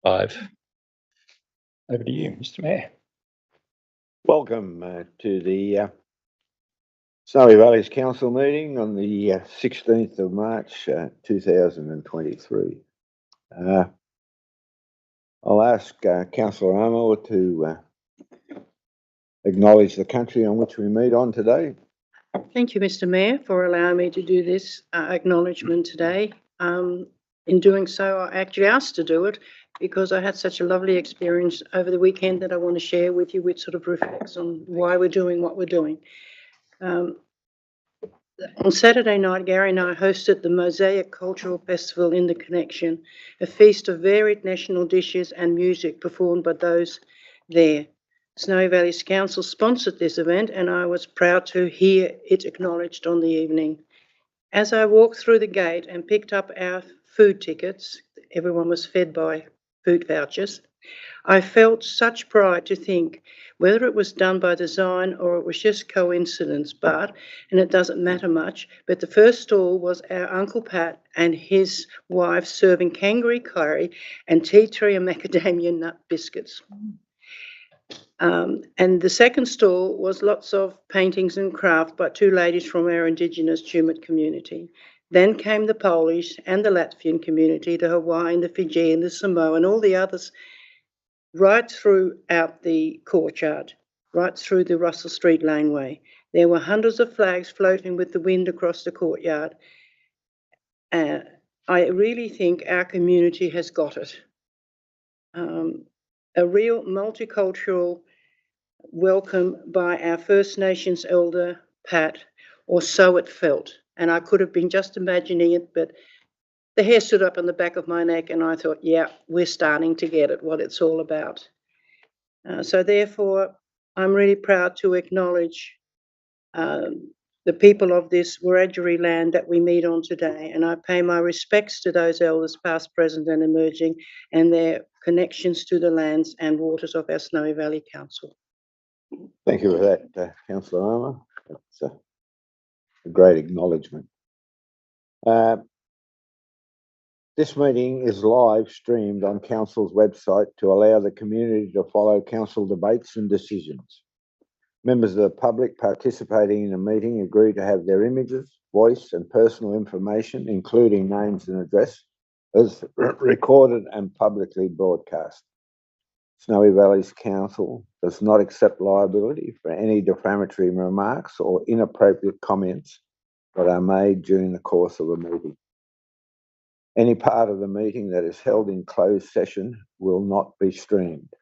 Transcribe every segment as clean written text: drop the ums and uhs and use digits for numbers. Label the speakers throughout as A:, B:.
A: 5. Over to you, Mr. Mayor.
B: Welcome to the Snowy Valleys Council meeting on the 16th of March 2023. I'll ask Councillor Armour to acknowledge the country on which we meet on today.
C: Thank you, Mr. Mayor, for allowing me to do this acknowledgement today. In doing so, I actually asked to do it because I had such a lovely experience over the weekend that I want to share with you, which sort of reflects on why we're doing what we're doing. On Saturday night, Gary and I hosted the Mosaic Cultural Festival in the Connection, a feast of varied national dishes and music performed by those there. Snowy Valleys Council sponsored this event, and I was proud to hear it acknowledged on the evening. As I walked through the gate and picked up our food tickets, everyone was fed by food vouchers, I felt such pride to think whether it was done by design or it was just coincidence, and it doesn't matter much, but the first stall was our Uncle Pat and his wife serving kangaroo curry and tea tree and macadamia nut biscuits. And the second stall was lots of paintings and craft by two ladies from our Indigenous Tumut community. Then came the Polish and the Latvian community, the Hawaiian, the Fijian, the Samoan, and all the others right throughout the courtyard, right through the Russell Street laneway. There were hundreds of flags floating with the wind across the courtyard. I really think our community has got it. A real multicultural welcome by our First Nations elder, Pat, or so it felt. And I could have been just imagining it, but the hair stood up on the back of my neck and I thought, yeah, we're starting to get it, what it's all about. So therefore, I'm really proud to acknowledge the people of this Wiradjuri land that we meet on today. And I pay my respects to those elders, past, present and emerging, and their connections to the lands and waters of our Snowy Valley Council.
B: Thank you for that, Councillor Armour. That's a great acknowledgement. This meeting is live streamed on Council's website to allow the community to follow Council debates and decisions. Members of the public participating in the meeting agree to have their images, voice and personal information, including names and address, as recorded and publicly broadcast. Snowy Valleys Council does not accept liability for any defamatory remarks or inappropriate comments that are made during the course of a meeting. Any part of the meeting that is held in closed session will not be streamed.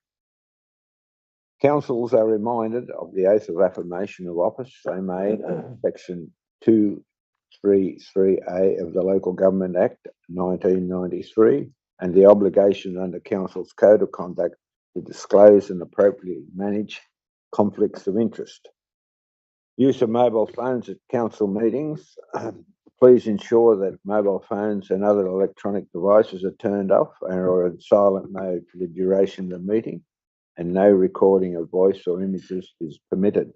B: Councils are reminded of the oath of affirmation of office they made in Section 233A of the Local Government Act 1993 and the obligation under Council's Code of Conduct to disclose and appropriately manage conflicts of interest. Use of mobile phones at council meetings. Please ensure that mobile phones and other electronic devices are turned off and are in silent mode for the duration of the meeting, and no recording of voice or images is permitted.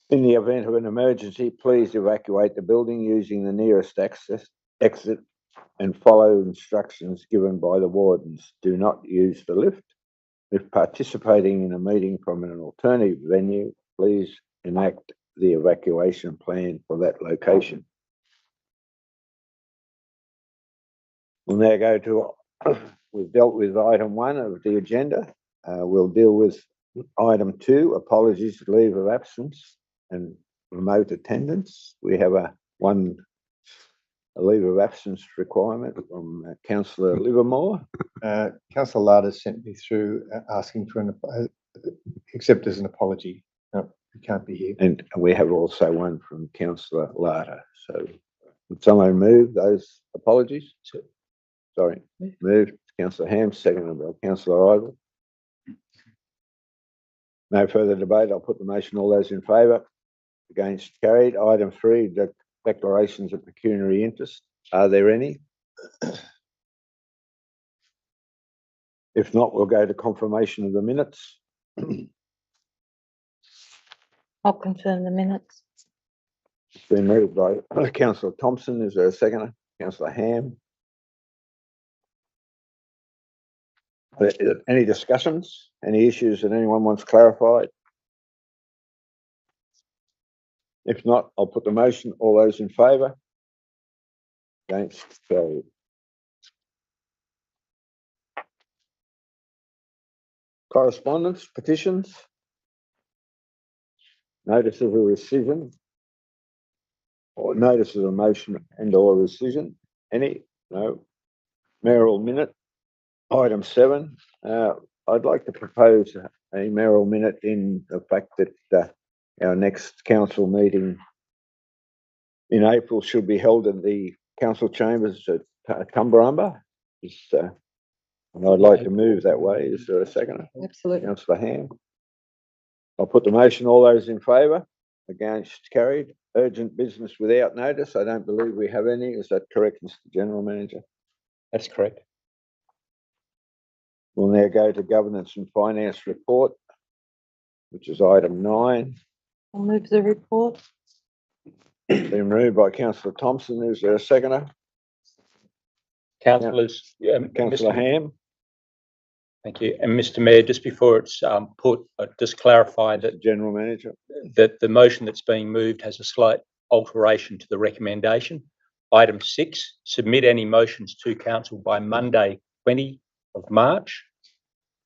B: In the event of an emergency, please evacuate the building using the nearest exit and follow instructions given by the wardens. Do not use the lift. If participating in a meeting from an alternative venue, please enact the evacuation plan for that location. We'll now go to, we've dealt with item 1 of the agenda. We'll deal with item 2, apologies, leave of absence and remote attendance. We have a leave of absence requirement from Councillor Livermore.
D: Councillor Larder sent me through asking for accept as an apology. No, he can't be here.
B: And we have also one from Councillor Larder. So would someone move those apologies? Sorry, moved Councillor Ham, seconded by Councillor Idle. No further debate. I'll put the motion. All those in favour? Against? Carried. Item 3, declarations of pecuniary interest. Are there any? If not, we'll go to confirmation of the minutes.
E: I'll confirm the minutes.
B: It's been moved by Councillor Thompson. Is there a seconder? Councillor Ham. Any discussions? Any issues that anyone wants clarified? If not, I'll put the motion. All those in favour? Against? Carried. Correspondence, petitions? Notice of a rescission? Or notice of a motion and or rescission? Any? No. Mayoral minute, item 7. I'd like to propose a mayoral minute in the fact that our next council meeting in April should be held in the council chambers at Tumbarumba. And I'd like to move that way. Is there a second?
E: Absolutely.
B: Councillor Ham. I'll put the motion. All those in favour? Against? Carried. Urgent business without notice. I don't believe we have any. Is that correct, Mr. General Manager?
A: That's correct.
B: We'll now go to governance and finance report, which is item 9.
E: I'll move the report.
B: Been moved by Councillor Thompson. Is there a seconder?
A: Councillors,
B: Councillor Ham.
A: thank you. And Mr. Mayor, just before it's put, just clarify that
B: General Manager.
A: the motion that's being moved has a slight alteration to the recommendation. Item 6, submit any motions to council by Monday, 20 of March,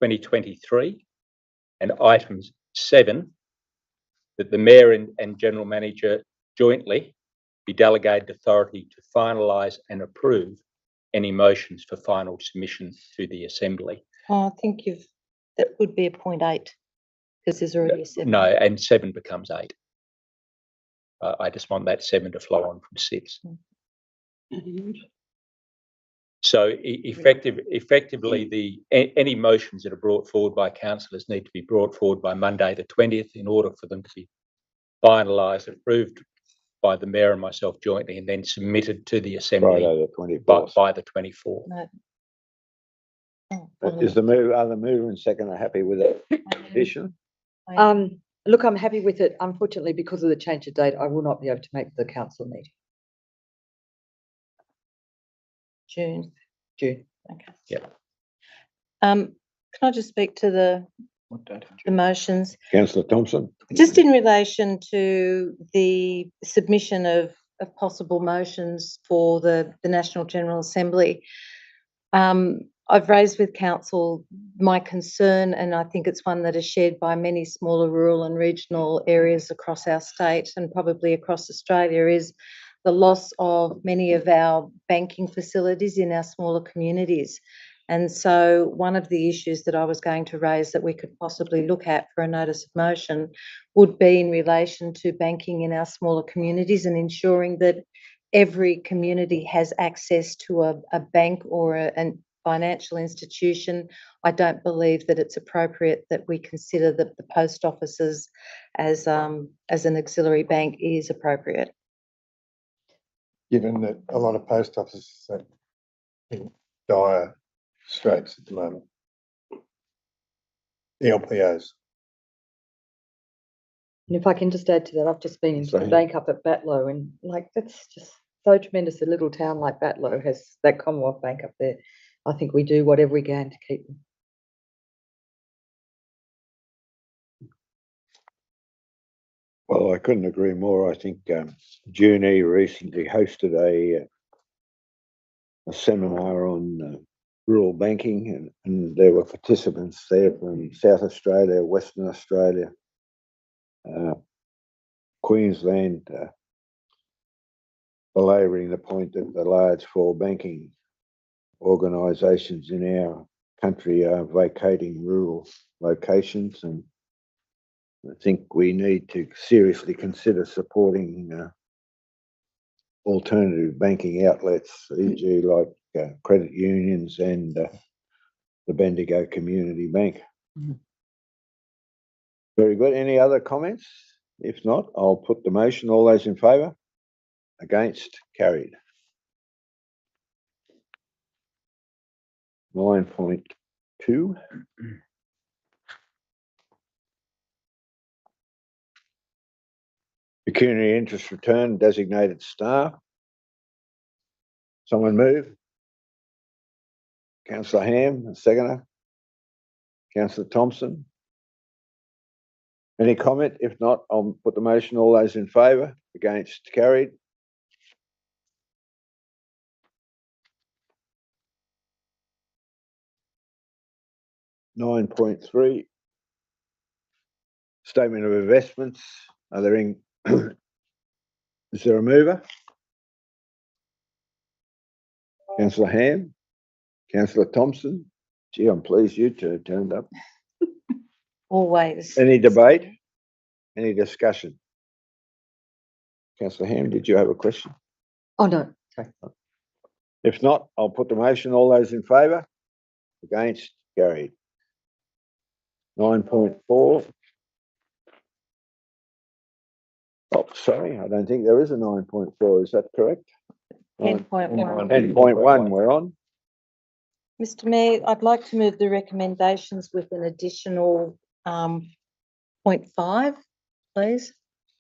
A: 2023. And item 7, that the Mayor and General Manager jointly be delegated authority to finalise and approve any motions for final submission to the Assembly.
E: I think that would be a point 8 because there's already a 7.
A: No, and 7 becomes 8. I just want that 7 to flow on from 6. So effectively, any motions that are brought forward by councillors need to be brought forward by Monday the 20th in order for them to be finalised, approved by the Mayor and myself jointly, and then submitted to the Assembly
B: Friday the 24th.
A: by the 24th.
E: No. Oh,
B: Are the mover and seconder happy with that addition?
F: Look, I'm happy with it. Unfortunately, because of the change of date, I will not be able to make the council meeting.
E: June.
F: June.
E: Okay.
A: Yeah.
E: Can I just speak to the motions?
B: Councillor Thompson.
E: Just in relation to the submission of possible motions for the National General Assembly, I've raised with council my concern, and I think it's one that is shared by many smaller rural and regional areas across our state and probably across Australia, is the loss of many of our banking facilities in our smaller communities. And so one of the issues that I was going to raise that we could possibly look at for a notice of motion would be in relation to banking in our smaller communities and ensuring that every community has access to a bank or a financial institution. I don't believe that it's appropriate that we consider that the post offices as an auxiliary bank is appropriate.
D: Given that a lot of post offices are in dire straits at the moment. The LPOs.
F: And if I can just add to that, I've just been into the bank up at Batlow, and like that's just so tremendous. A little town like Batlow has that Commonwealth Bank up there. I think we do whatever we can to keep them.
B: Well, I couldn't agree more. I think Junee recently hosted a seminar on rural banking, and there were participants there from South Australia, Western Australia, Queensland, belabouring the point that the large four banking organisations in our country are vacating rural locations, and I think we need to seriously consider supporting alternative banking outlets, e.g. like credit unions and the Bendigo Community Bank. Very good. Any other comments? If not, I'll put the motion. All those in favour? Against? Carried. 9.2. Pecuniary interest return, designated staff. Someone move. Councillor Ham, seconder. Councillor Thompson. Any comment? If not, I'll put the motion. All those in favour? Against? Carried. (9.3). Statement of investments. Are there in? Is there a mover? Councillor Ham, Councillor Thompson. Gee, I'm pleased you two turned up.
E: Always.
B: Any debate? Any discussion? Councillor Ham, did you have a question?
F: Oh, no, sorry.
B: If not, I'll put the motion. All those in favour? Against? Carried. 9.4. Oh, sorry, I don't think there is a 9.4. Is that correct?
E: 10.1.
B: 10.1 we're on.
E: Mr Mayor, I'd like to move the recommendations with an additional 0.5, please.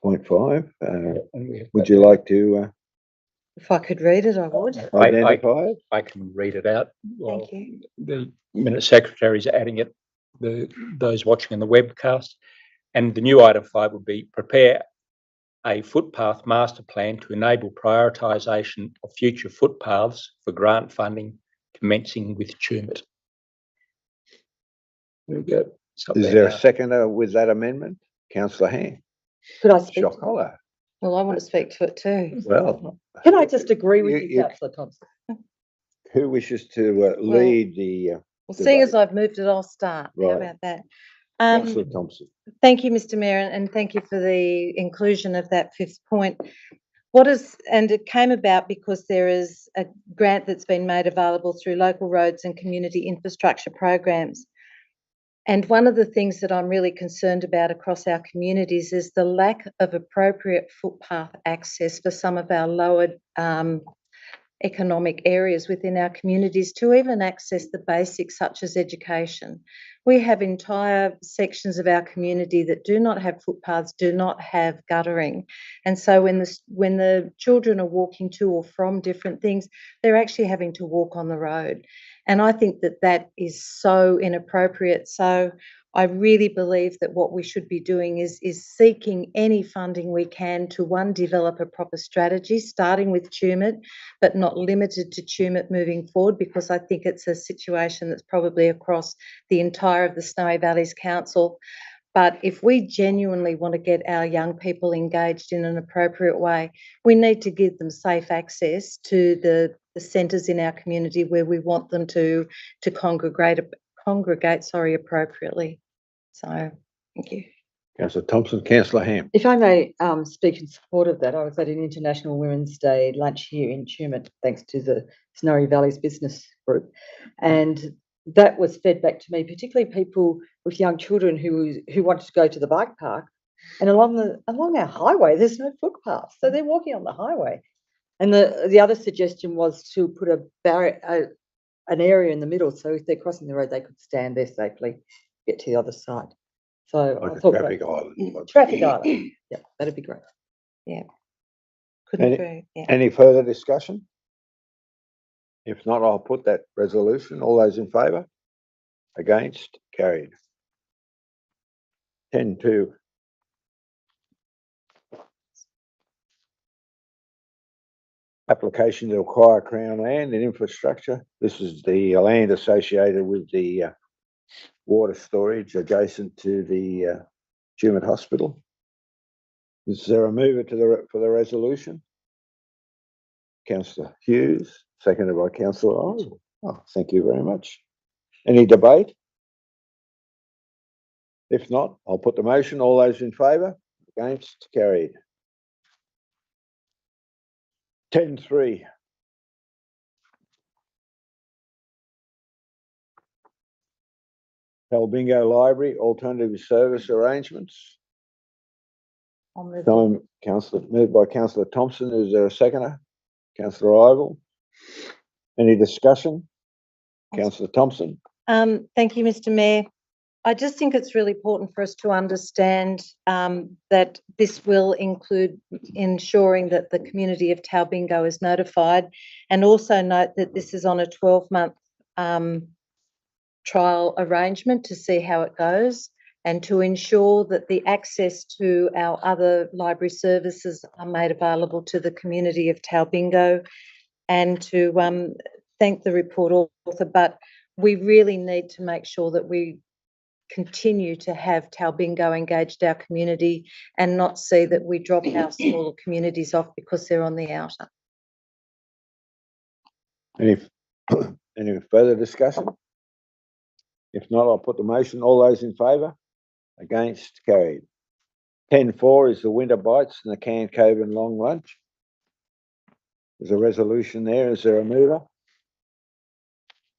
B: 0.5.
A: And we have
B: Would you like to
E: If I could read it, I would.
B: identify it?
A: I can read it out.
E: Thank you.
A: The minute secretary is adding it, those watching in the webcast. And the new item 5 would be prepare a footpath master plan to enable prioritisation of future footpaths for grant funding commencing with Tumut. There we go.
B: Is there a seconder with that amendment? Councillor Ham.
F: Could I speak?
B: Shock horror.
E: Well, I want to speak to it too.
B: Well.
F: Can I just agree with you,
B: you-
F: Councillor Thompson?
B: Who wishes to lead the,
E: Well, seeing as
B: debate.
E: I've moved it, I'll start. How
B: Right.
E: about that?
B: Councillor Thompson?
E: Thank you, Mr Mayor, and thank you for the inclusion of that 5th point. And it came about because there is a grant that's been made available through local roads and community infrastructure programs. And one of the things that I'm really concerned about across our communities is the lack of appropriate footpath access for some of our lower economic areas within our communities to even access the basics such as education. We have entire sections of our community that do not have footpaths, do not have guttering. And so when the children are walking to or from different things, they're actually having to walk on the road. And I think that that is so inappropriate. So I really believe that what we should be doing is seeking any funding we can to, one, develop a proper strategy, starting with Tumut, but not limited to Tumut moving forward, because I think it's a situation that's probably across the entire of the Snowy Valleys Council. But if we genuinely want to get our young people engaged in an appropriate way, we need to give them safe access to the centres in our community where we want them to congregate appropriately. So, thank you.
B: Councillor Thompson. Councillor Ham.
F: If I may speak in support of that, I was at an International Women's Day lunch here in Tumut, thanks to the Snowy Valleys Business Group. And that was fed back to me, particularly people with young children who wanted to go to the bike park. And along our highway, there's no footpath. So they're walking on the highway. And the other suggestion was to put a barrier, an area in the middle, so if they're crossing the road, they could stand there safely, get to the other side. So
B: Like
F: I
B: a
F: thought
B: traffic island.
F: traffic island. Yeah, that'd be great.
E: Couldn't
B: Any-
E: agree. Yeah.
B: Any further discussion? If not, I'll put that resolution. All those in favour? Against? Carried. 10.2. Application to acquire Crown land and infrastructure. This is the land associated with the water storage adjacent to the Tumut Hospital. Is there a mover for the resolution? Councillor Hughes, seconded by Councillor Owen. Oh, thank you very much. Any debate? If not, I'll put the motion. All those in favour? Against? Carried. 10.3. Talbingo Library Alternative Service Arrangements.
E: I'll move on.
B: Moved by Councillor Thompson. Is there a seconder? Councillor Ivel. Any discussion? Councillor Thompson.
E: Thank you, Mr Mayor. I just think it's really important for us to understand that this will include ensuring that the community of Talbingo is notified, and also note that this is on a 12-month trial arrangement to see how it goes and to ensure that the access to our other library services are made available to the community of Talbingo, and to thank the report author. But we really need to make sure that we continue to have Talbingo engaged our community and not see that we drop our smaller communities off because they're on the outer.
B: Any further discussion? If not, I'll put the motion. All those in favour? Against? Carried. 10.4 is the winter bites and the Cancoban long lunch. There's a resolution there. Is there a mover?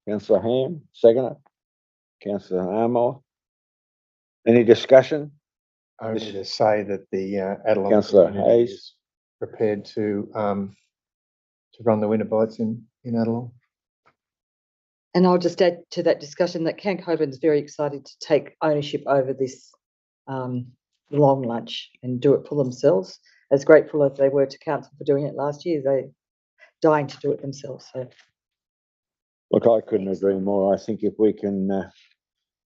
B: Councillor Ham, seconder. Councillor Armour. Any discussion?
D: Only to say that the Adelong
B: Councillor
D: community
B: Hayes.
D: is prepared to run the winter bites in Adelong.
F: And I'll just add to that discussion that Cancoban is very excited to take ownership over this long lunch and do it for themselves. As grateful as they were to council for doing it last year, they're dying to do it themselves. So,
B: Look, I couldn't agree more. I think if we can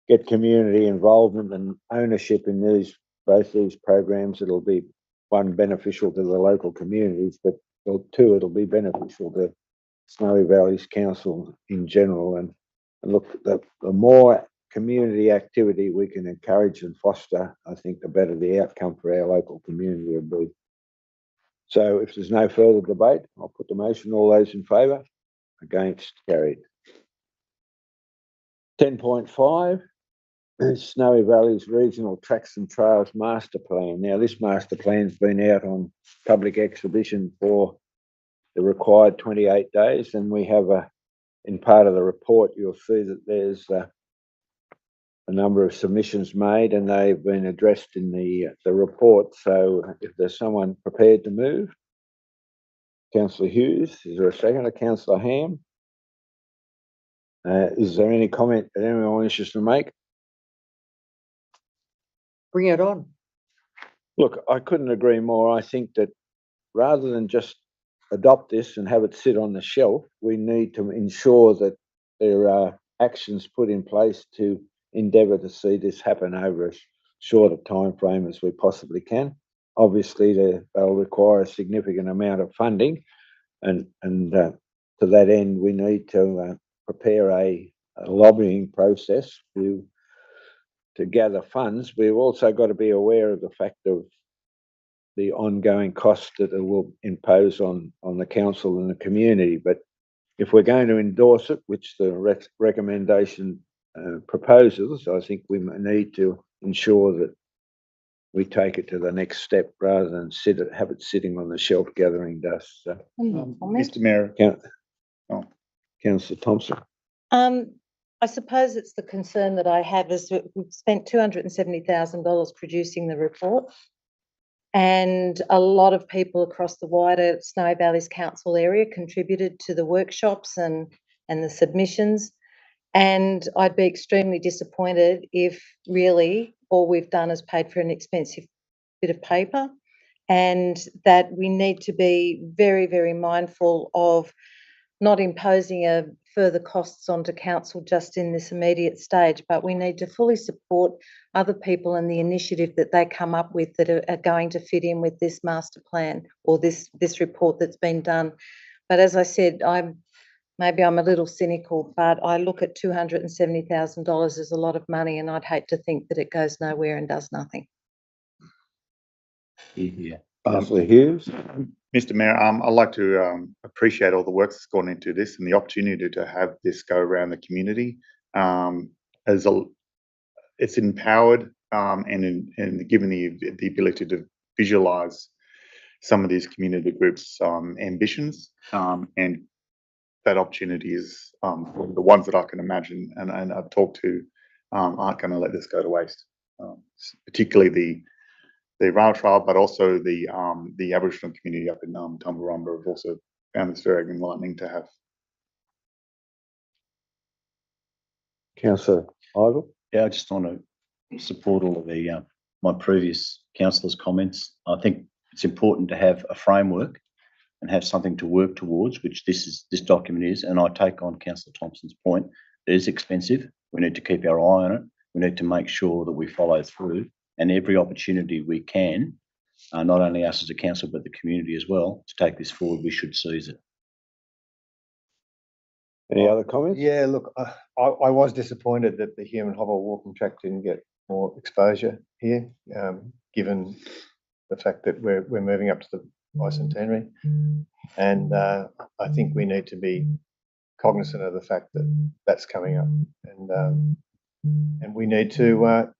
B: get community involvement and ownership in both these programs, it'll be, one, beneficial to the local communities, but two, it'll be beneficial to Snowy Valleys Council in general. And look, the more community activity we can encourage and foster, I think the better the outcome for our local community will be. So if there's no further debate, I'll put the motion. All those in favour? Against? Carried. 10.5 is Snowy Valleys Regional Tracks and Trails Master Plan. Now, this master plan's been out on public exhibition for the required 28 days, and we have in part of the report, you'll see that there's a number of submissions made, and they've been addressed in the report. So if there's someone prepared to move, Councillor Hughes, is there a second? Councillor Ham? Is there any comment that anyone wishes to make?
F: bring it on.
B: Look, I couldn't agree more. I think that rather than just adopt this and have it sit on the shelf, we need to ensure that there are actions put in place to endeavour to see this happen over as short a time frame as we possibly can. Obviously, they'll require a significant amount of funding, and to that end, we need to prepare a lobbying process to gather funds. We've also got to be aware of the fact of the ongoing costs that it will impose on the council and the community. But if we're going to endorse it, which the recommendation proposes, I think we need to ensure that we take it to the next step rather than have it sitting on the shelf gathering dust. So,
G: Mr. Mayor.
B: Councillor Thompson.
E: I suppose it's the concern that I have is that we've spent $270,000 producing the report, and a lot of people across the wider Snowy Valleys Council area contributed to the workshops and the submissions. And I'd be extremely disappointed if really all we've done is paid for an expensive bit of paper, and that we need to be very, very mindful of not imposing further costs onto council just in this immediate stage, but we need to fully support other people and the initiative that they come up with that are going to fit in with this master plan or this report that's been done. But as I said, maybe I'm a little cynical, but I look at $270,000 as a lot of money, and I'd hate to think that it goes nowhere and does nothing.
G: Yeah.
B: Councillor Hughes.
G: Mr. Mayor, I'd like to appreciate all the work that's gone into this and the opportunity to have this go around the community. It's empowered and given the ability to visualise some of these community groups' ambitions, and that opportunity is the ones that I can imagine and I've talked to aren't going to let this go to waste, particularly the rail trail, but also the Aboriginal community up in Tumbarumba have also found this very enlightening to have.
B: Councillor Ivor.
H: Yeah, I just want to support all of my previous councillors' comments. I think it's important to have a framework and have something to work towards, which this document is. And I take on Councillor Thompson's point. It is expensive. We need to keep our eye on it. We need to make sure that we follow through, and every opportunity we can, not only us as a council, but the community as well, to take this forward, we should seize it.
B: Any other comments?
D: Yeah, look, I was disappointed that the human hover walking track didn't get more exposure here, given the fact that we're moving up to the bicentenary. And I think we need to be cognizant of the fact that that's coming up, and we need to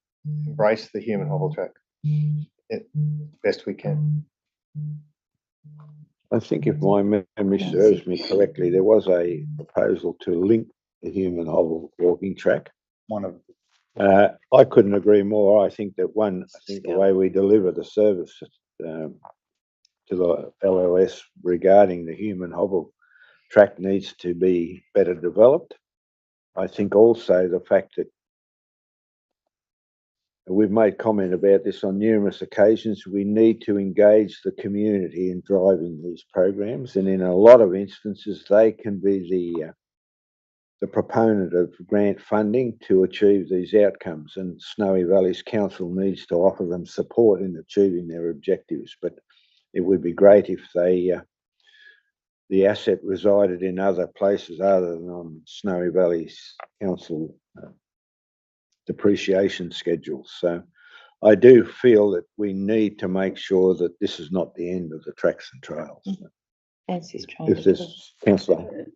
D: embrace the human hobble track best we can.
B: I think if my memory serves me correctly, there was a proposal to link the human hobble walking track.
G: One of
B: I couldn't agree more. I think the way we deliver the service to the LLS regarding the human hobble track needs to be better developed. I think also the fact that we've made comment about this on numerous occasions, we need to engage the community in driving these programs, and in a lot of instances, they can be the proponent of grant funding to achieve these outcomes, and Snowy Valleys Council needs to offer them support in achieving their objectives. But it would be great if the asset resided in other places other than on Snowy Valleys Council depreciation schedules. So I do feel that we need to make sure that this is not the end of the tracks and trails.
E: Nancy's trying
B: If
E: to.
B: this, councillor,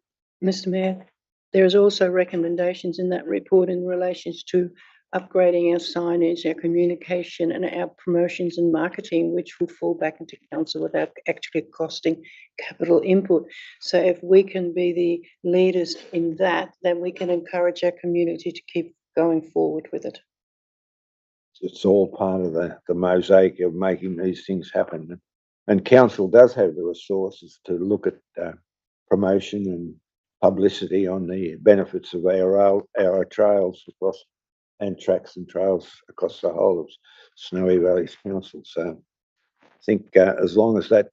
C: Mr Mayor, there is also recommendations in that report in relation to upgrading our signage, our communication and our promotions and marketing, which will fall back into council without actually costing capital input. So if we can be the leaders in that, then we can encourage our community to keep going forward with it.
B: it's all part of the mosaic of making these things happen. And council does have the resources to look at promotion and publicity on the benefits of our trails across and tracks and trails across the whole of Snowy Valleys Council. So I think as long as that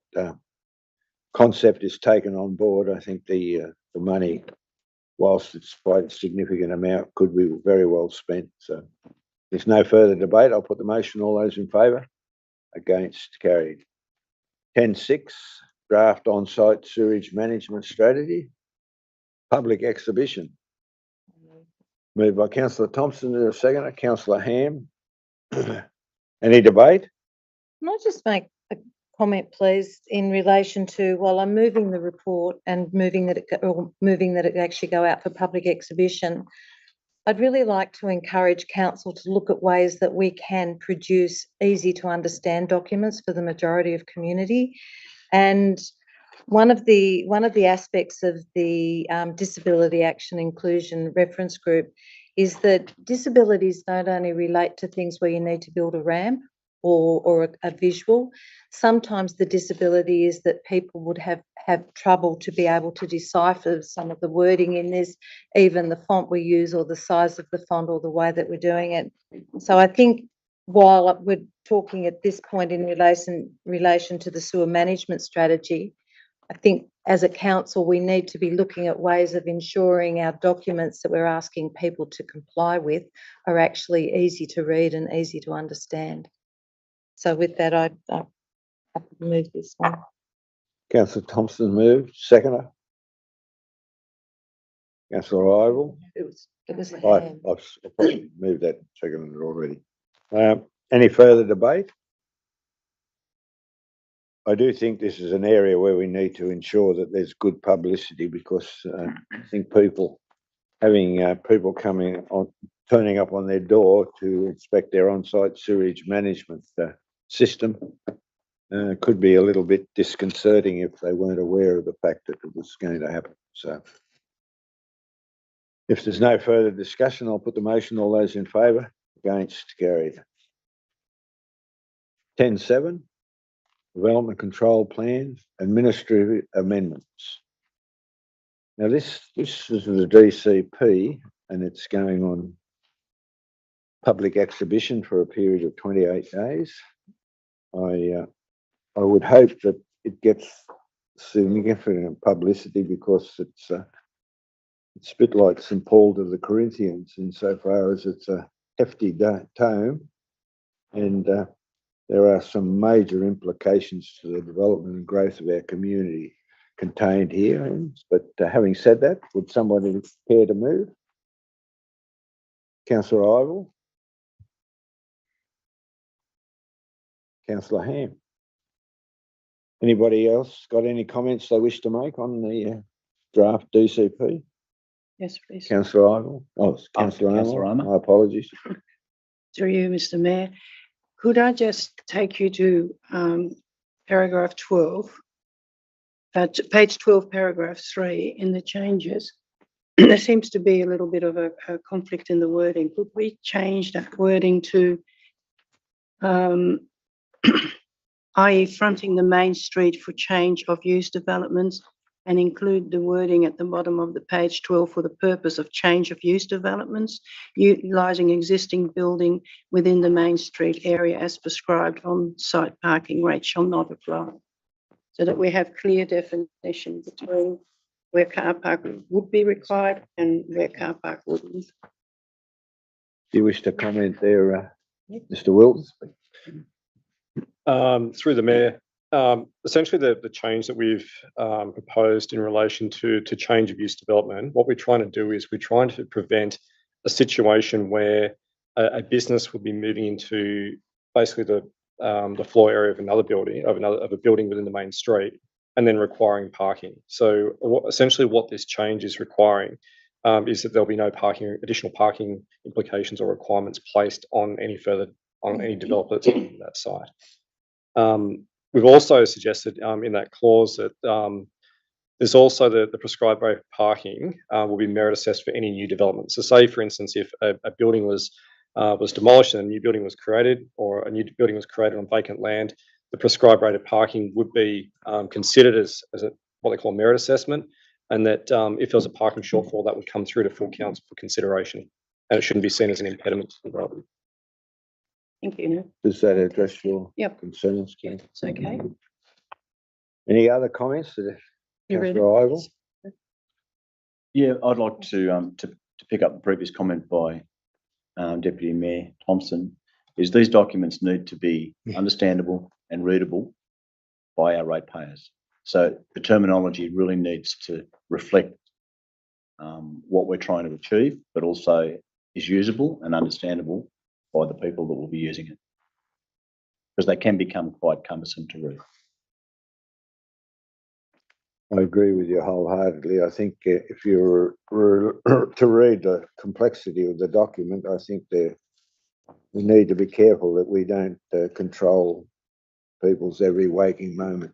B: concept is taken on board, I think the money, whilst it's quite a significant amount, could be very well spent. So if there's no further debate, I'll put the motion. All those in favour? Against? Carried. 10.6, draft on-site sewage management strategy. Public exhibition. Moved by councillor Thompson, and a seconder, councillor Ham. Any debate?
E: Can I just make a comment, please, in relation to, while I'm moving the report and moving that it actually go out for public exhibition, I'd really like to encourage council to look at ways that we can produce easy to understand documents for the majority of community. And one of the aspects of the Disability Action Inclusion Reference Group is that disabilities don't only relate to things where you need to build a ramp or a visual. Sometimes the disability is that people would have trouble to be able to decipher some of the wording in this, even the font we use or the size of the font or the way that we're doing it. So I think while we're talking at this point in relation to the sewer management strategy, I think as a council, we need to be looking at ways of ensuring our documents that we're asking people to comply with are actually easy to read and easy to understand. So with that, I move this one.
B: Councillor Thompson moved. Seconder. Councillor Ivel.
E: It was
B: I've probably moved that seconded already. Any further debate? I do think this is an area where we need to ensure that there's good publicity, because I think people coming on, turning up on their door to inspect their on-site sewage management system could be a little bit disconcerting if they weren't aware of the fact that it was going to happen. So if there's no further discussion, I'll put the motion. All those in favour? Against? Carried. 10.7. Development Control Plans, Administrative Amendments. Now this is the DCP, and it's going on public exhibition for a period of 28 days. I would hope that it gets significant publicity, because it's It's a bit like St. Paul to the Corinthians insofar as it's a hefty tome, and there are some major implications to the development and growth of our community contained here. But having said that, would somebody care to move? Councillor Ivell? Councillor Ham? Anybody else got any comments they wish to make on the draft DCP?
C: Yes, please.
B: Councillor Ivell? Oh, Councillor
H: Councillor
B: Armour.
H: Armour.
B: My apologies.
C: Through you, Mr. Mayor. Could I just take you to paragraph 12, page 12, paragraph 3 in the changes? There seems to be a little bit of a conflict in the wording. Could we change that wording to i.e. fronting the main street for change of use developments, and include the wording at the bottom of the page 12 for the purpose of change of use developments, utilising existing building within the main street area as prescribed on site parking rates shall not apply. So that we have clear definition between where car park would be required and where car park wouldn't.
B: Do you wish to comment there, Mr. Wilton?
I: Through the Mayor, essentially the change that we've proposed in relation to change of use development, what we're trying to do is we're trying to prevent a situation where a business will be moving into basically the floor area of another building, of a building within the main street, and then requiring parking. So essentially what this change is requiring is that there'll be no additional parking implications or requirements placed on any developer that's on that site. We've also suggested in that clause that there's also the prescribed rate of parking will be merit assessed for any new development. So say, for instance, if a building was demolished and a new building was created, or a new building was created on vacant land, the prescribed rate of parking would be considered as what they call a merit assessment, and that if there was a parking shortfall, that would come through to full council for consideration, and it shouldn't be seen as an impediment to development.
C: Thank you.
B: Does that address your
C: Yep.
B: concerns, Ken?
C: It's okay.
B: Any other comments?
C: You ready?
B: Councillor Ivell?
H: Yeah, I'd like to pick up the previous comment by Deputy Mayor Thompson, is these documents need to be understandable and readable by our ratepayers. So the terminology really needs to reflect what we're trying to achieve, but also is usable and understandable by the people that will be using it, because they can become quite cumbersome to read.
B: I agree with you wholeheartedly. I think if you were to read the complexity of the document, I think we need to be careful that we don't control people's every waking moment.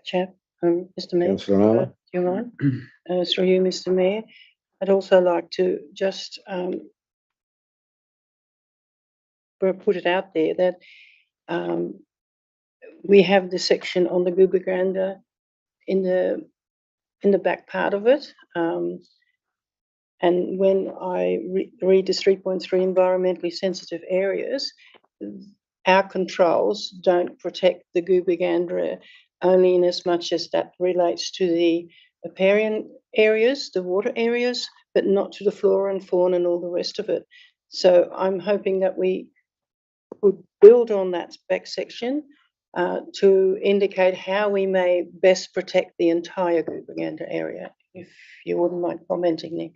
C: Chair, Mr. Mayor.
B: Councillor Armour?
C: Do you mind? Through you, Mr. Mayor. I'd also like to just put it out there that we have the section on the Gubaganda in the back part of it. And when I read the 3.3 environmentally sensitive areas, our controls don't protect the Gubaganda only in as much as that relates to the riparian areas, the water areas, but not to the flora and fauna and all the rest of it. So I'm hoping that we could build on that back section to indicate how we may best protect the entire Gubaganda area, if you wouldn't mind commenting, Nick.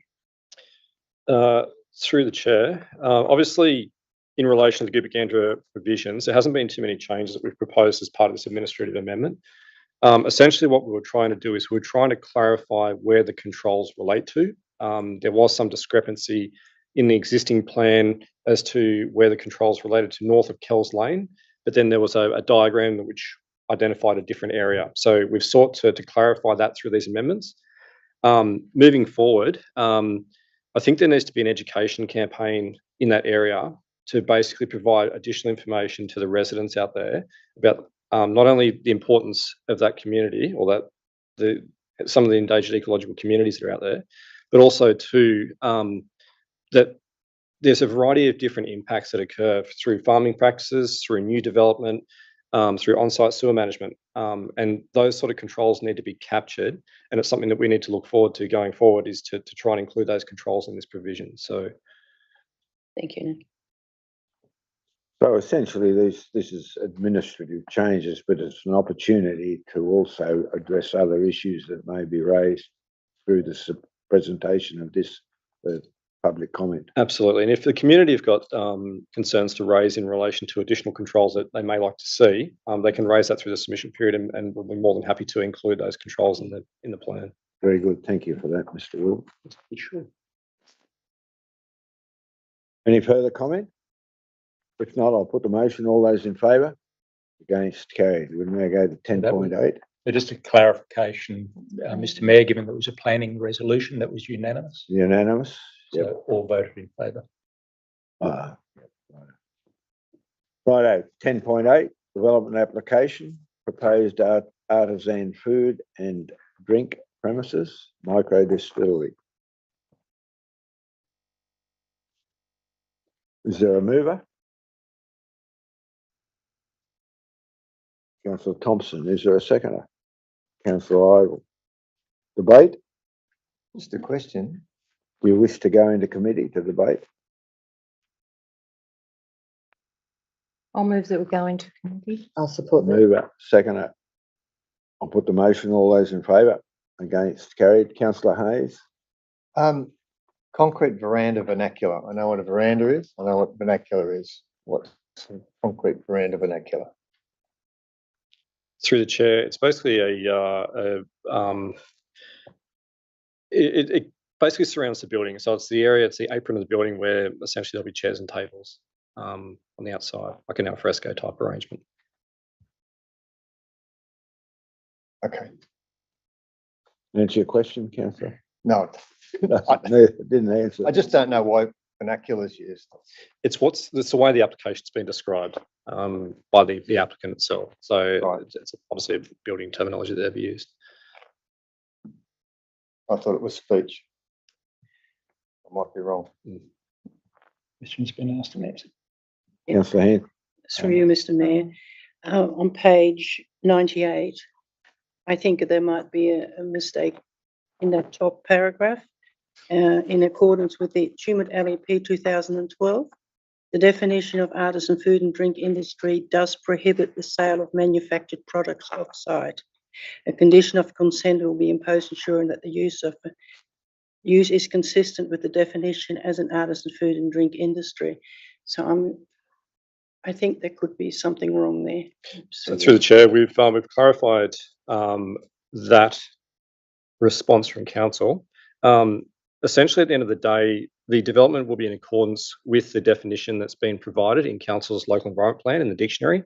I: Through the Chair, obviously in relation to the Gubaganda provisions, there hasn't been too many changes that we've proposed as part of this administrative amendment. Essentially what we were trying to do is we're trying to clarify where the controls relate to. There was some discrepancy in the existing plan as to where the controls related to north of Kells Lane, but then there was a diagram which identified a different area. So we've sought to clarify that through these amendments. Moving forward, I think there needs to be an education campaign in that area to basically provide additional information to the residents out there about not only the importance of that community, or some of the endangered ecological communities that are out there, but also that there's a variety of different impacts that occur through farming practices, through new development, through on-site sewer management. And those sort of controls need to be captured, and it's something that we need to look forward to going forward, is to try and include those controls in this provision. So
C: Thank you, Nick.
B: So essentially, this is administrative changes, but it's an opportunity to also address other issues that may be raised through the presentation of this public comment.
I: absolutely. And if the community have got concerns to raise in relation to additional controls that they may like to see, they can raise that through the submission period, and we'll be more than happy to include those controls in the plan.
B: Very good. Thank you for that, Mr. Will.
A: Sure.
B: Any further comment? If not, I'll put the motion. All those in favour? Against? Carried. We'll now go to 10.8.
A: Just a clarification, Mr. Mayor, given that it was a planning resolution that was unanimous,
B: Unanimous?
A: so all voted in favour.
B: Righto, 10.8, development application, proposed artisan food and drink premises, micro distillery. Is there a mover? Councillor Thompson, is there a seconder? Councillor Ivel. Debate?
D: Just a question.
B: Do you wish to go into committee to debate?
E: I'll move that we go into committee.
F: I'll support that.
B: Mover, seconder. I'll put the motion. All those in favour? Against? Carried. Councillor Hayes?
D: Concrete veranda vernacular. I know what a veranda is. I know what vernacular is. What's concrete veranda vernacular?
I: Through the chair, it's basically it basically surrounds the building. So it's the area, it's the apron of the building where essentially there'll be chairs and tables on the outside, like an alfresco type arrangement.
D: Okay.
B: Answer your question, councillor?
D: No,
B: No, didn't answer.
D: I just don't know why vernacular is used.
I: It's the way the application's been described by the applicant itself. So
D: Right.
I: it's obviously a building terminology that they've used.
D: I thought it was speech. I might be wrong.
A: Question's been asked and answered.
B: Councillor Hand?
C: Through you, Mr. Mayor. On page 98, I think there might be a mistake in that top paragraph. In accordance with the Tumut LEP 2012, the definition of artisan food and drink industry does prohibit the sale of manufactured products off-site. A condition of consent will be imposed ensuring that the use is consistent with the definition as an artisan food and drink industry. So I think there could be something wrong there.
I: So through the chair, we've clarified that response from council. Essentially, at the end of the day, the development will be in accordance with the definition that's been provided in council's local environment plan in the dictionary,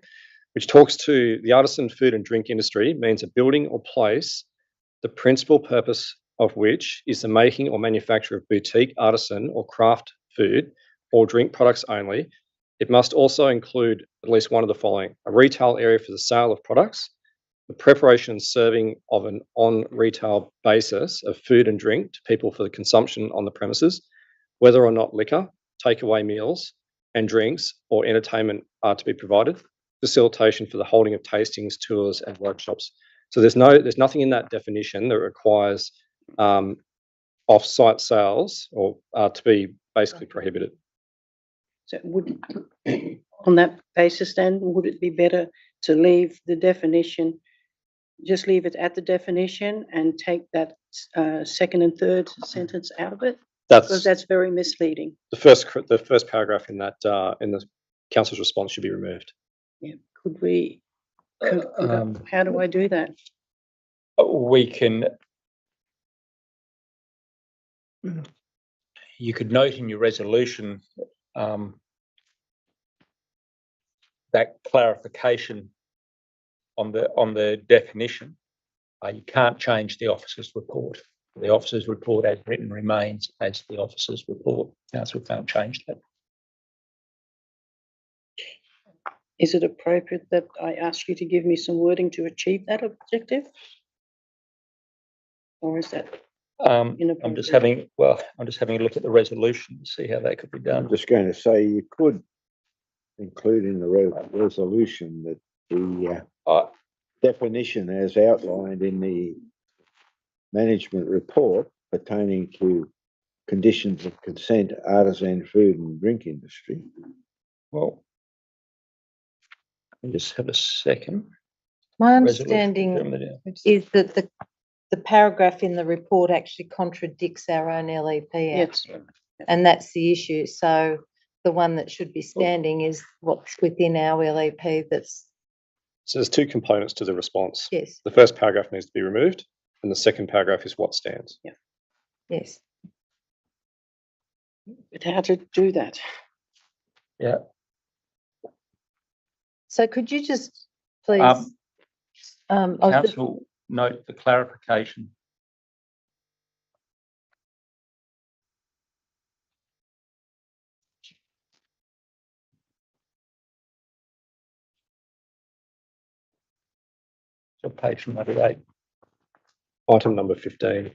I: which talks to the artisan food and drink industry means a building or place, the principal purpose of which is the making or manufacture of boutique, artisan or craft food or drink products only. It must also include at least one of the following: a retail area for the sale of products, the preparation and serving of an on-retail basis of food and drink to people for the consumption on the premises, whether or not liquor, takeaway meals and drinks or entertainment are to be provided, facilitation for the holding of tastings, tours and workshops. So there's nothing in that definition that requires off-site sales or to be basically prohibited.
C: So on that basis then, would it be better to leave the definition, just leave it at the definition and take that second and third sentence out of it? Because that's very misleading.
I: The first paragraph in that in the council's response should be removed.
C: Yeah, how do I do that?
A: You could note in your resolution that clarification on the definition. You can't change the officer's report. The officer's report as written remains as the officer's report. Council can't change that.
C: Is it appropriate that I ask you to give me some wording to achieve that objective? Or is that inappropriate?
A: I'm just having a look at the resolution to see how that could be done.
B: I'm just going to say you could include in the resolution that the
A: I-
B: definition as outlined in the management report pertaining to conditions of consent, artisan food and drink industry.
A: Well, let me just have a second.
E: My
A: Resolution
E: understanding
A: determined-
E: is that the paragraph in the report actually contradicts our own LEP Act.
C: Yes,
E: And that's the issue. So the one that should be standing is what's within our LEP that's,
I: So there's two components to the response.
E: yes,
I: The first paragraph needs to be removed, and the second paragraph is what stands.
E: yes.
C: but how to do that?
A: Yeah,
E: So could you just please, I was just-
A: council, note the clarification. So page 98.
I: Item number 15.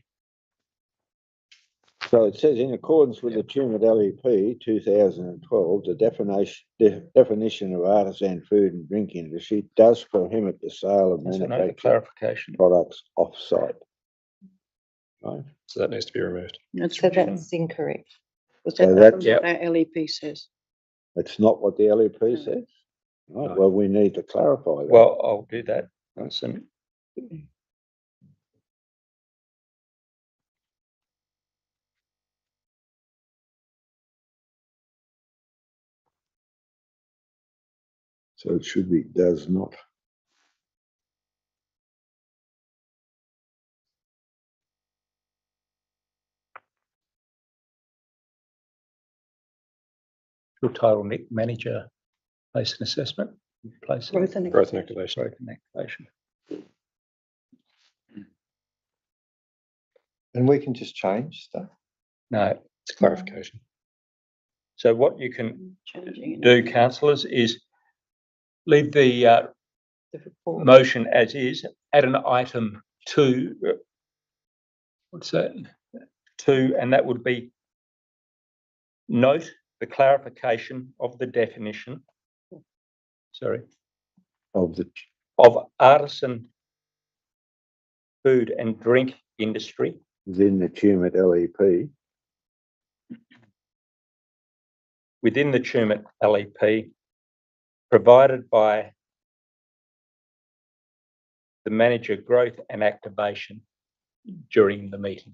B: So it says in accordance with the Tumut LEP 2012, the definition of artisan food and drink industry does prohibit the sale of
A: So note the
B: manufactured
A: clarification.
B: products off-site. Right?
I: So that needs to be removed.
C: That's
E: so
C: right.
E: that's incorrect.
C: Was
B: So
C: that
B: that's-
C: what our LEP says?
B: It's not what the LEP
C: No.
B: says? Right,
I: No.
B: well, we need to clarify that.
A: Well, I'll do that. Listen.
B: So it should be does not.
A: Your title, Nick, manager, place and assessment, place.
C: Growth and
I: Growth and activation.
A: Growth and activation.
D: And we can just change stuff.
A: No,
I: It's clarification.
A: so what you can
C: changing it.
A: do, councillors, is leave the
E: The report.
A: motion as is, add an item two. What's that? Two, and that would be note the clarification of the definition. Sorry,
B: Of the,
A: of artisan food and drink industry
B: within the Tumut LEP,
A: within the Tumut LEP, provided by the manager growth and activation during the meeting.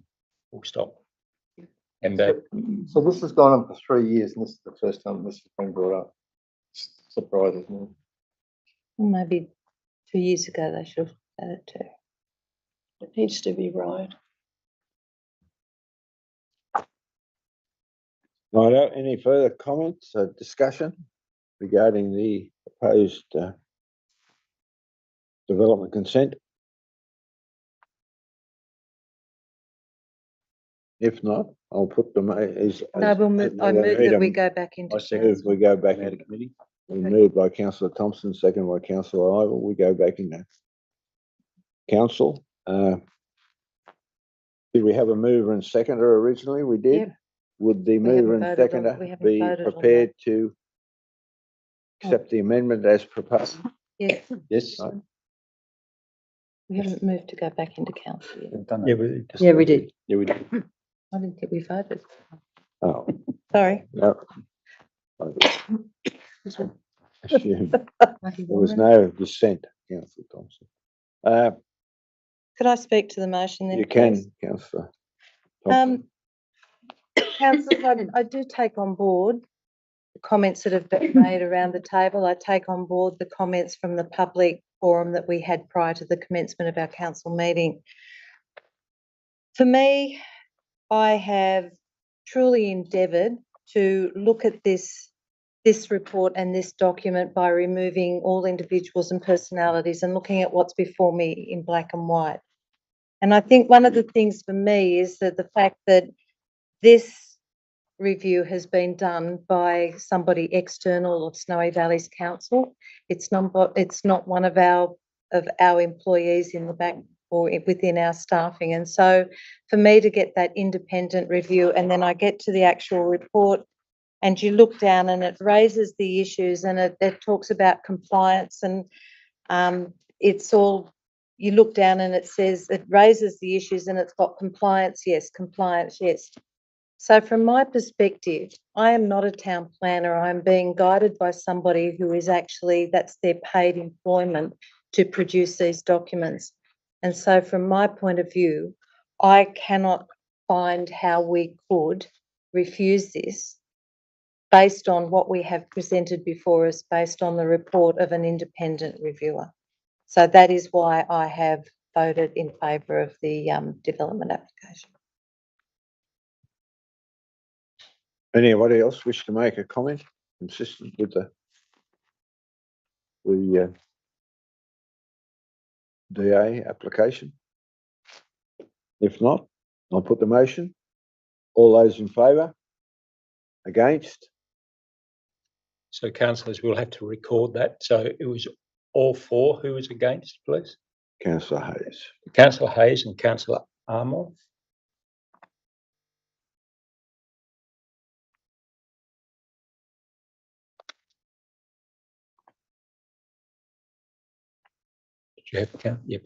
A: Full stop. And
D: So this has gone on for 3 years and this is the first time this has been brought up. Surprises me.
E: Maybe 2 years ago they should have had it too.
C: It needs to be right.
B: right, any further comments or discussion regarding the proposed development consent? If not, I'll put them as.
E: No, we'll move, I move that we go back into.
H: I second.
B: Move, we go back
H: Out of
B: into
H: committee.
B: We moved by councillor Thompson, second by councillor Ivel. We go back in there. Council, did we have a mover and seconder originally? We did.
E: Yep.
B: Would the
E: We haven't
B: mover and
E: voted on-
B: seconder
E: we haven't
B: be
E: voted on
B: prepared to accept the amendment as proposed?
E: Yeah,
H: Yes.
B: Right.
E: we haven't moved to go back into council yet.
H: We've done that.
A: yeah, we just-
F: Yeah, we did.
H: Yeah, we did.
E: I didn't think we voted.
B: Oh,
E: Sorry.
B: no. Assume there was no dissent, councillor Thompson.
E: Could I speak to the motion then?
B: You
E: please?
B: can, councillor Thompson.
E: Councillors, I do take on board the comments that have been made around the table. I take on board the comments from the public forum that we had prior to the commencement of our council meeting. For me, I have truly endeavoured to look at this report and this document by removing all individuals and personalities and looking at what's before me in black and white. And I think one of the things for me is that the fact that this review has been done by somebody external of Snowy Valleys Council. It's not one of our employees in the back or within our staffing. And so for me to get that independent review and then I get to the actual report and you look down and it raises the issues and it talks about compliance and It's all, you look down and it says, it raises the issues and it's got compliance, yes, compliance, yes. So from my perspective, I am not a town planner. I'm being guided by somebody who is actually, that's their paid employment to produce these documents. And so from my point of view, I cannot find how we could refuse this based on what we have presented before us, based on the report of an independent reviewer. So that is why I have voted in favour of the development application.
B: Anybody else wish to make a comment consistent with the DA application? If not, I'll put the motion. All those in favour? Against?
A: So councillors will have to record that. So it was all four. Who was against, please?
B: Councillor Hayes.
A: Councillor Hayes and Councillor Armour. Did you have a count? Yep.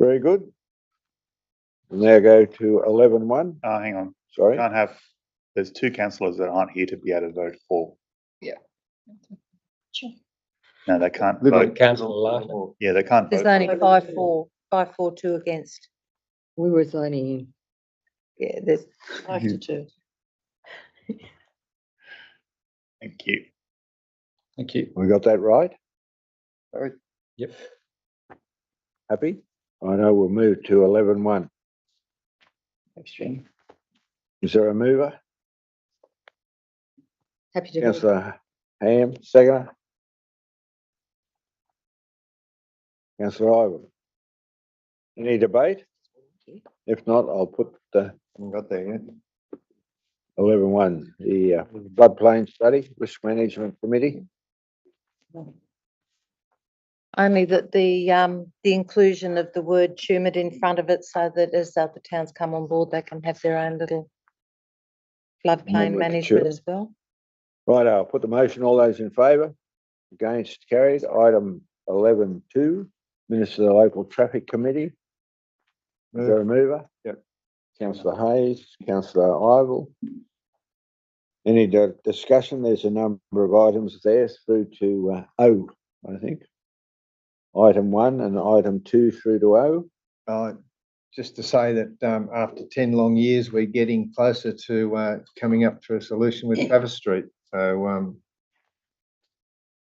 B: Very good. We'll now go to 11.1.
G: Hang on,
B: Sorry.
G: can't have, there's two councillors that aren't here to be able to vote for.
C: Yeah.
G: No, they can't
D: Liberal-
G: vote.
A: Councillor Larkin.
G: Yeah, they can't
E: There's
G: vote.
E: only 5-4, 2 against.
F: We were only,
E: Yeah, there's
C: 5 to 2.
G: Thank you.
A: Thank you.
B: We got that right?
D: Sorry.
A: Yep.
B: Happy? I know we'll move to 11.1.
C: Extreme.
B: Is there a mover?
F: happy to.
B: Councillor Ham, seconder. Councillor Ivan. Any debate? If not, I'll put the
D: Haven't got there yet.
B: 11.1, the floodplain study, risk management committee.
E: only that the inclusion of the word tumid in front of it so that as other towns come on board, they can have their own little floodplain management as well.
B: Right, I'll put the motion. All those in favour? Against? Carried. Item 11.2, minutes of the local traffic committee. Is there a mover?
D: Yep.
B: Councillor Hayes, Councillor Ivel. Any discussion? There's a number of items there through to O, I think. Item 1 and item 2 through to O.
D: Just to say that after 10 long years, we're getting closer to coming up to a solution with Travis Street. So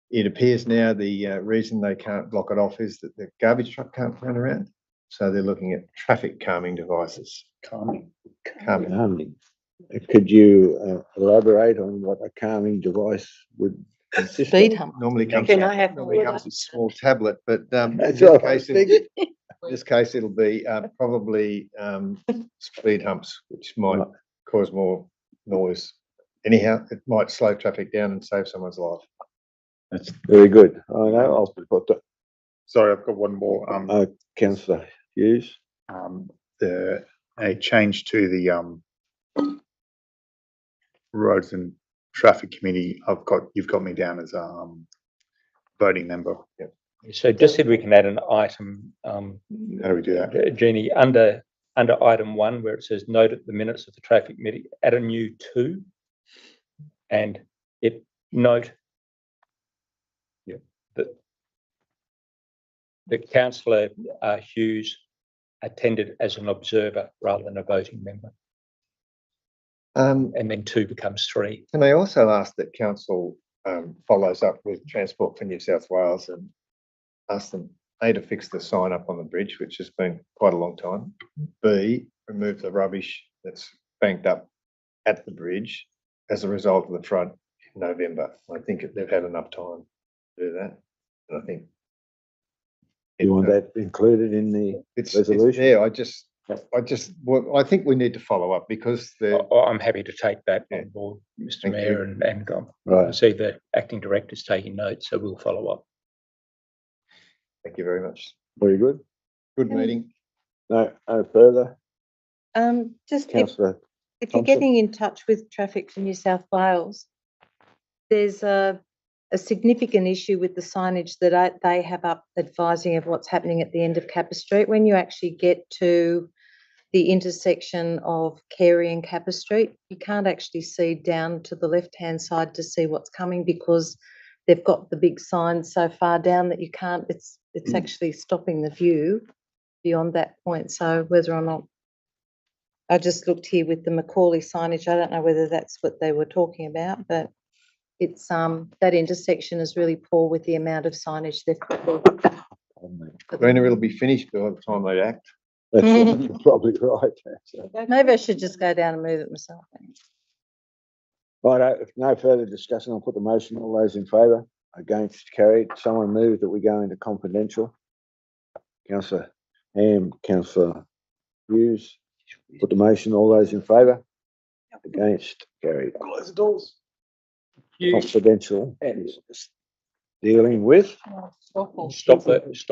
D: it appears now the reason they can't block it off is that the garbage truck can't run around. So they're looking at traffic calming devices. Calming.
B: Could you elaborate on what a calming device would consist
E: Speed
B: of?
E: hump.
D: Normally comes,
C: Can I have
D: normally
C: one?
D: comes with a small tablet, but in
B: That's
D: this
B: what I was
D: case,
B: thinking.
D: this case, it'll be probably speed humps, which might
B: Right.
D: cause more noise. Anyhow, it might slow traffic down and save someone's life.
B: That's very good. I know. I'll put the
G: Sorry, I've got one more.
B: Councillor Hughes.
G: A change to the roads and traffic committee. You've got me down as a voting member. Yep.
A: So just said we can add an item,
G: How do we do that?
A: Jeannie, under item 1 where it says note at the minutes of the traffic committee, add a new 2 and note that Councillor Hughes attended as an observer rather than a voting member, and then 2 becomes 3.
D: Can I also ask that council follows up with Transport for New South Wales and ask them, A, to fix the sign up on the bridge, which has been quite a long time. B, remove the rubbish that's banked up at the bridge as a result of the flood in November. I think they've had enough time to do that. And I think
B: You want that included in the
D: it's
B: resolution?
D: there. I think we need to follow up because
A: I'm happy to take that
D: Yeah.
A: on board, Mr.
D: Thank
A: Mayor,
D: you.
A: and I
B: Right.
A: see the acting director's taking notes, so we'll follow up.
D: thank you very much.
B: Very good.
D: Good meeting.
B: No further.
E: Just
B: Councillor
E: if you're
B: Thompson?
E: getting in touch with Traffic for New South Wales, there's a a significant issue with the signage that they have up advising of what's happening at the end of Capper Street. When you actually get to the intersection of Carey and Capper Street, you can't actually see down to the left-hand side to see what's coming because they've got the big signs so far down that you can't, it's actually stopping the view beyond that point. So whether or not, I just looked here with the Macaulay signage, I don't know whether that's what they were talking about, but it's, that intersection is really poor with the amount of signage they've got.
D: Greener will be finished by the time they act.
B: That's probably right. So,
E: Maybe I should just go down and move it myself.
B: right, if no further discussion, I'll put the motion. All those in favour? Against? Carried. Someone move that we go into confidential. Councillor Ham, Councillor Hughes, put the motion. All those in favour? Against? Carried.
I: Close the doors.
B: Confidential is dealing with.
A: Stop that.